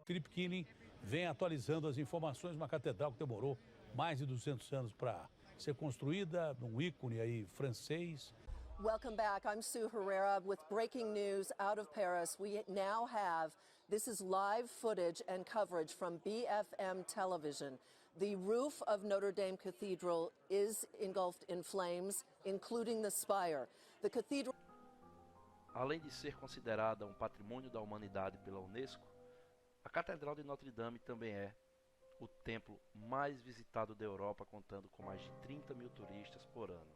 Felipe Killing vem atualizando as informações de uma catedral que demorou mais de 200 anos para ser construída, um ícone aí francês. Welcome back. I'm Sue Herrera with breaking news out of Paris. We now have, this is live footage and coverage from BFM television. The roof of Notre Dame Cathedral is engulfed in flames, including the spire. The cathedral... Além de ser considerada um patrimônio da humanidade pela Unesco, a Catedral de Notre Dame também é o templo mais visitado da Europa, contando com mais de 30 mil turistas por ano.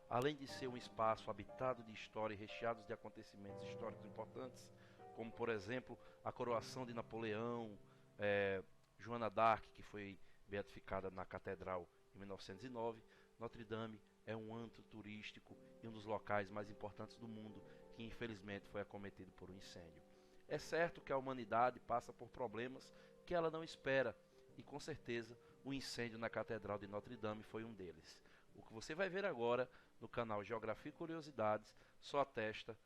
Além de ser um espaço habitado de história e recheado de acontecimentos históricos importantes, como por exemplo a coroação de Napoleão, Joana d'Arc, que foi beatificada na Catedral em 1909, Notre Dame é um antro turístico e um dos locais mais importantes do mundo que infelizmente foi acometido por um incêndio. É certo que a humanidade passa por problemas que ela não espera e com certeza o incêndio na Catedral de Notre Dame foi um deles. O que você vai ver agora no canal Geografia e Curiosidades só atesta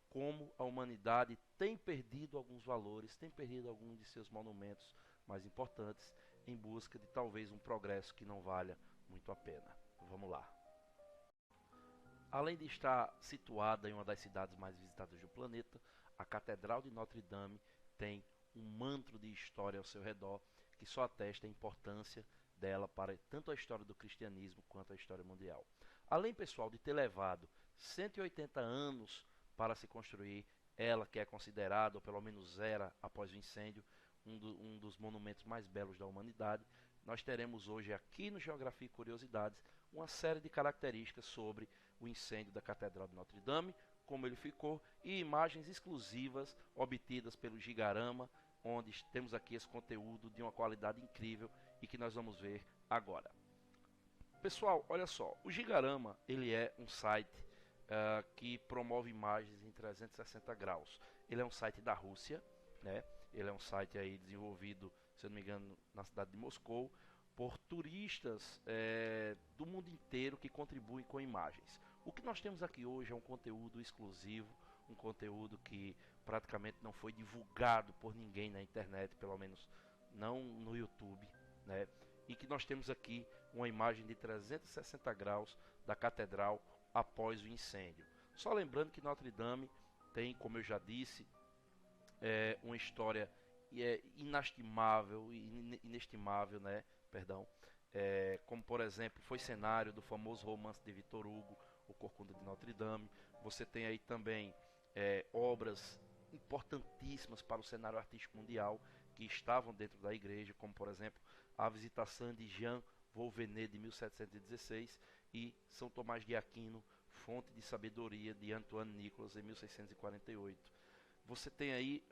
como a humanidade tem perdido alguns valores, tem perdido alguns de seus monumentos mais importantes em busca de talvez um progresso que não valha muito a pena. Vamos lá. Além de estar situada em uma das cidades mais visitadas do planeta, a Catedral de Notre Dame tem um manto de história ao seu redor que só atesta a importância dela para tanto a história do cristianismo quanto a história mundial. Além, pessoal, de ter levado 180 anos para se construir, ela que é considerada, ou pelo menos era, após o incêndio, um dos monumentos mais belos da humanidade, nós teremos hoje aqui no Geografia e Curiosidades uma série de características sobre o incêndio da Catedral de Notre Dame, como ele ficou, e imagens exclusivas obtidas pelo Gigarama, onde temos aqui esse conteúdo de uma qualidade incrível e que nós vamos ver agora. Pessoal, olha só, o Gigarama ele é um site que promove imagens em 360 graus. Ele é um site da Rússia, né? Ele é um site aí desenvolvido, se eu não me engano, na cidade de Moscou, por turistas do mundo inteiro que contribuem com imagens. O que nós temos aqui hoje é um conteúdo exclusivo, um conteúdo que praticamente não foi divulgado por ninguém na internet, pelo menos não no YouTube, né? E que nós temos aqui uma imagem de 360 graus da catedral após o incêndio. Só lembrando que Notre Dame tem, como eu já disse, uma história inestimável, né? Perdão. Como por exemplo, foi cenário do famoso romance de Victor Hugo, O Corcunda de Notre Dame. Você tem aí também obras importantíssimas para o cenário artístico mundial que estavam dentro da igreja, como por exemplo a Visitação de Jean Volvenet de 1716 e São Tomás de Aquino, Fonte de Sabedoria de Antoine Nicolas em 1648. Você tem aí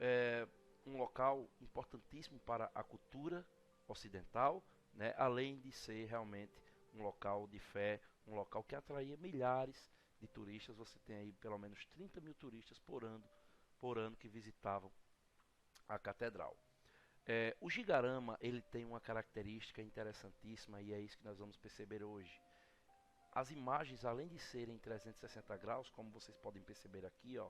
um local importantíssimo para a cultura ocidental, né? Além de ser realmente um local de fé, um local que atraía milhares de turistas. Você tem aí pelo menos 30 mil turistas por ano que visitavam a catedral. O Gigarama ele tem uma característica interessantíssima e é isso que nós vamos perceber hoje. As imagens, além de serem 360 graus, como vocês podem perceber aqui, ó,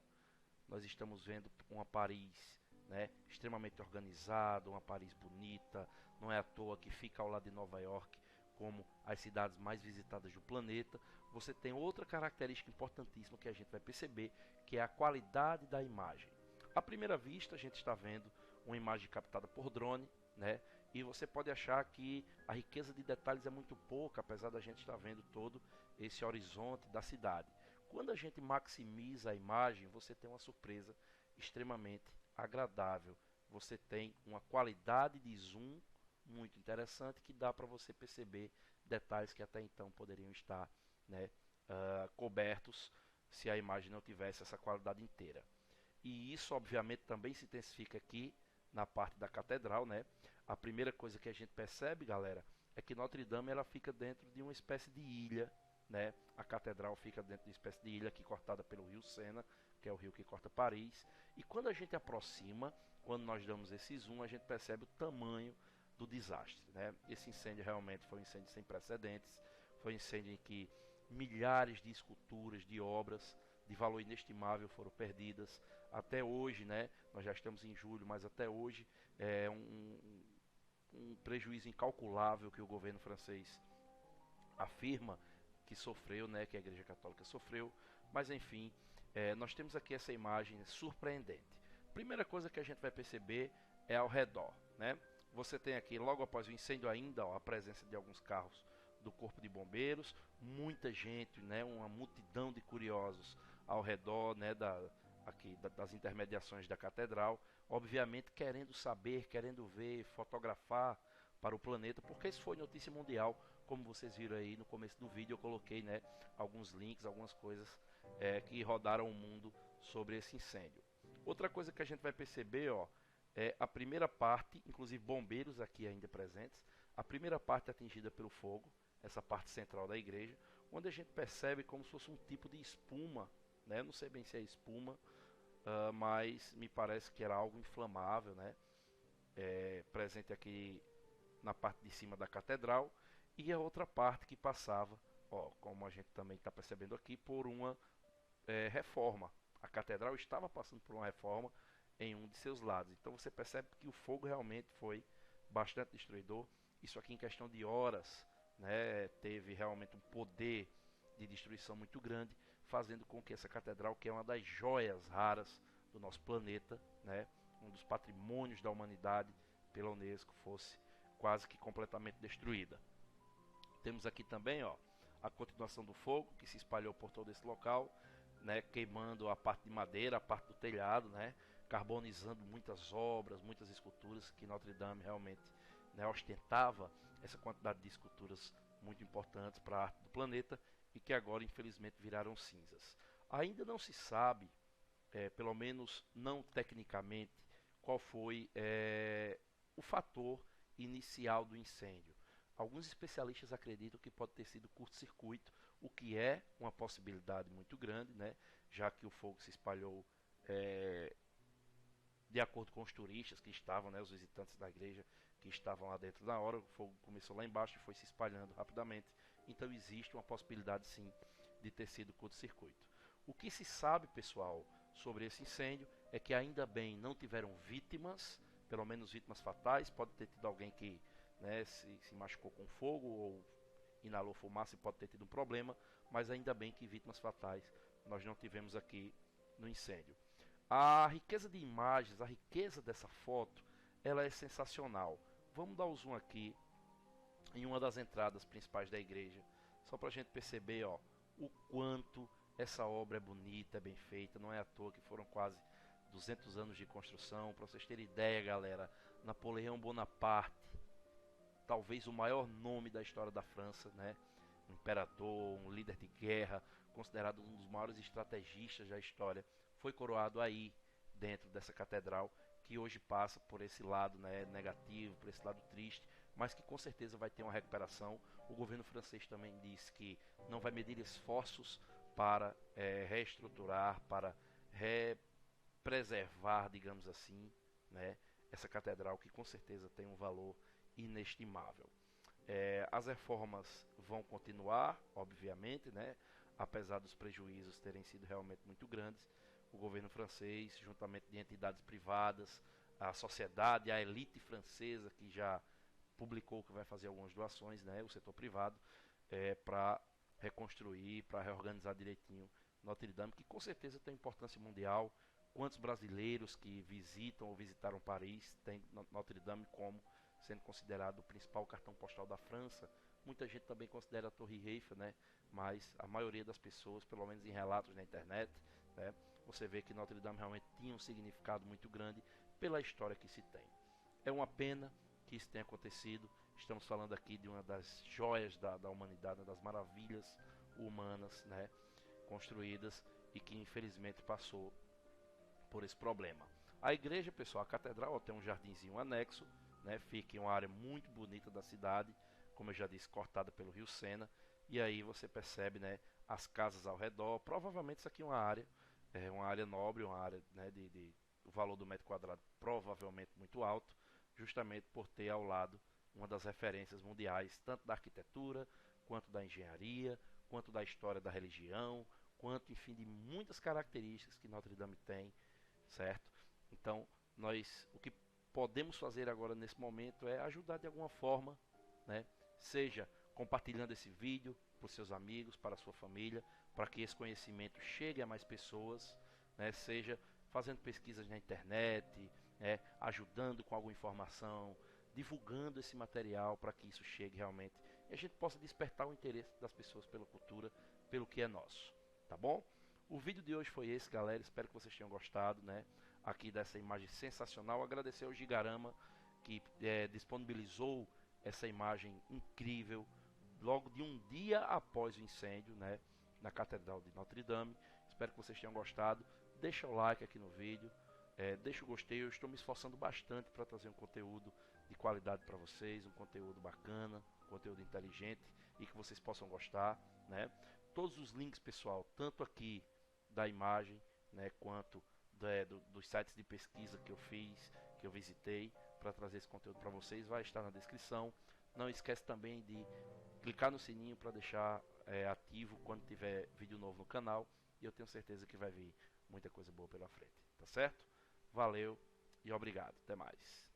nós estamos vendo uma Paris, né, extremamente organizada, uma Paris bonita. Não é à toa que fica ao lado de Nova York como as cidades mais visitadas do planeta. Você tem outra característica importantíssima que a gente vai perceber, que é a qualidade da imagem. À primeira vista, a gente está vendo uma imagem captada por drone, né? E você pode achar que a riqueza de detalhes é muito pouca, apesar da gente estar vendo todo esse horizonte da cidade. Quando a gente maximiza a imagem, você tem uma surpresa extremamente agradável. Você tem uma qualidade de zoom muito interessante que dá para você perceber detalhes que até então poderiam estar, né, cobertos se a imagem não tivesse essa qualidade inteira. E isso obviamente também se intensifica aqui na parte da catedral, né? A primeira coisa que a gente percebe, galera, é que Notre Dame ela fica dentro de uma espécie de ilha, né? A catedral fica dentro de uma espécie de ilha aqui cortada pelo rio Sena, que é o rio que corta Paris. E quando a gente aproxima, quando nós damos esse zoom, a gente percebe o tamanho do desastre, né? Esse incêndio realmente foi um incêndio sem precedentes. Foi um incêndio em que milhares de esculturas, de obras de valor inestimável foram perdidas. Até hoje, né, nós já estamos em julho, mas até hoje é um prejuízo incalculável que o governo francês afirma que sofreu, né, que a Igreja Católica sofreu. Mas enfim, nós temos aqui essa imagem surpreendente. Primeira coisa que a gente vai perceber é ao redor, né? Você tem aqui, logo após o incêndio ainda, ó, a presença de alguns carros do Corpo de Bombeiros, muita gente, né, uma multidão de curiosos ao redor, né, das intermediações da catedral, obviamente querendo saber, querendo ver, fotografar para o planeta, porque isso foi notícia mundial, como vocês viram aí no começo do vídeo. Eu coloquei, né, alguns links, algumas coisas que rodaram o mundo sobre esse incêndio. Outra coisa que a gente vai perceber, ó, é a primeira parte, inclusive bombeiros aqui ainda presentes, a primeira parte atingida pelo fogo, essa parte central da igreja, onde a gente percebe como se fosse um tipo de espuma, né? Não sei bem se é espuma, mas me parece que era algo inflamável, né? Presente aqui na parte de cima da catedral, e a outra parte que passava, ó, como a gente também está percebendo aqui, por uma reforma. A catedral estava passando por uma reforma em um de seus lados. Então você percebe que o fogo realmente foi bastante destruidor. Isso aqui em questão de horas, né, teve realmente um poder de destruição muito grande, fazendo com que essa catedral, que é uma das joias raras do nosso planeta, né, um dos patrimônios da humanidade pela Unesco, fosse quase que completamente destruída. Temos aqui também, ó, a continuação do fogo que se espalhou por todo esse local, né, queimando a parte de madeira, a parte do telhado, né, carbonizando muitas obras, muitas esculturas que Notre Dame realmente, né, ostentava essa quantidade de esculturas muito importantes para a arte do planeta e que agora infelizmente viraram cinzas. Ainda não se sabe, pelo menos não tecnicamente, qual foi o fator inicial do incêndio. Alguns especialistas acreditam que pode ter sido curto-circuito, o que é uma possibilidade muito grande, né, já que o fogo se espalhou de acordo com os turistas que estavam, né, os visitantes da igreja que estavam lá dentro na hora. O fogo começou lá embaixo e foi se espalhando rapidamente. Então existe uma possibilidade sim de ter sido curto-circuito. O que se sabe, pessoal, sobre esse incêndio é que ainda bem não tiveram vítimas, pelo menos vítimas fatais. Pode ter tido alguém que, né, se machucou com fogo ou inalou fumaça e pode ter tido um problema, mas ainda bem que vítimas fatais nós não tivemos aqui no incêndio. A riqueza de imagens, a riqueza dessa foto, ela é sensacional. Vamos dar o zoom aqui em uma das entradas principais da igreja, só para a gente perceber, ó, o quanto essa obra é bonita, é bem feita. Não é à toa que foram quase 200 anos de construção. Para vocês terem ideia, galera, Napoleão Bonaparte, talvez o maior nome da história da França, né? Um imperador, um líder de guerra, considerado um dos maiores estrategistas da história, foi coroado aí dentro dessa catedral, que hoje passa por esse lado, né, negativo, por esse lado triste, mas que com certeza vai ter uma recuperação. O governo francês também disse que não vai medir esforços para reestruturar, para preservar, digamos assim, né, essa catedral, que com certeza tem um valor inestimável. As reformas vão continuar, obviamente, né, apesar dos prejuízos terem sido realmente muito grandes. O governo francês, juntamente de entidades privadas, a sociedade, a elite francesa, que já publicou que vai fazer algumas doações, né, o setor privado, para reconstruir, para reorganizar direitinho Notre Dame, que com certeza tem importância mundial. Quantos brasileiros que visitam ou visitaram Paris tem Notre Dame como sendo considerado o principal cartão postal da França? Muita gente também considera a Torre Eiffel, né? Mas a maioria das pessoas, pelo menos em relatos na internet, né, você vê que Notre Dame realmente tinha um significado muito grande pela história que se tem. É uma pena que isso tenha acontecido. Estamos falando aqui de uma das joias da humanidade, uma das maravilhas humanas, né, construídas, e que infelizmente passou por esse problema. A igreja, pessoal, a catedral, ó, tem um jardinzinho anexo, né, fica em uma área muito bonita da cidade, como eu já disse, cortada pelo rio Sena, e aí você percebe, né, as casas ao redor. Provavelmente isso aqui é uma área nobre, uma área, né, o valor do metro quadrado provavelmente muito alto, justamente por ter ao lado uma das referências mundiais, tanto da arquitetura, quanto da engenharia, quanto da história da religião, quanto, enfim, de muitas características que Notre Dame tem, certo? Então, o que podemos fazer agora nesse momento é ajudar de alguma forma, né? Seja compartilhando esse vídeo para os seus amigos, para a sua família, para que esse conhecimento chegue a mais pessoas, né? Seja fazendo pesquisas na internet, né? Ajudando com alguma informação, divulgando esse material para que isso chegue realmente e a gente possa despertar o interesse das pessoas pela cultura, pelo que é nosso, tá bom? O vídeo de hoje foi esse, galera, espero que vocês tenham gostado, né? Aqui dessa imagem sensacional, agradecer ao Gigarama que disponibilizou essa imagem incrível logo de um dia após o incêndio, né, na Catedral de Notre Dame. Espero que vocês tenham gostado. Deixa o like aqui no vídeo, deixa o gostei. Eu estou me esforçando bastante para trazer um conteúdo de qualidade para vocês, um conteúdo bacana, um conteúdo inteligente e que vocês possam gostar, né? Todos os links, pessoal, tanto aqui da imagem, né, quanto dos sites de pesquisa que eu fiz, que eu visitei para trazer esse conteúdo para vocês, vai estar na descrição. Não esquece também de clicar no sininho para deixar ativo quando tiver vídeo novo no canal, e eu tenho certeza que vai vir muita coisa boa pela frente, tá certo? Valeu e obrigado, até mais.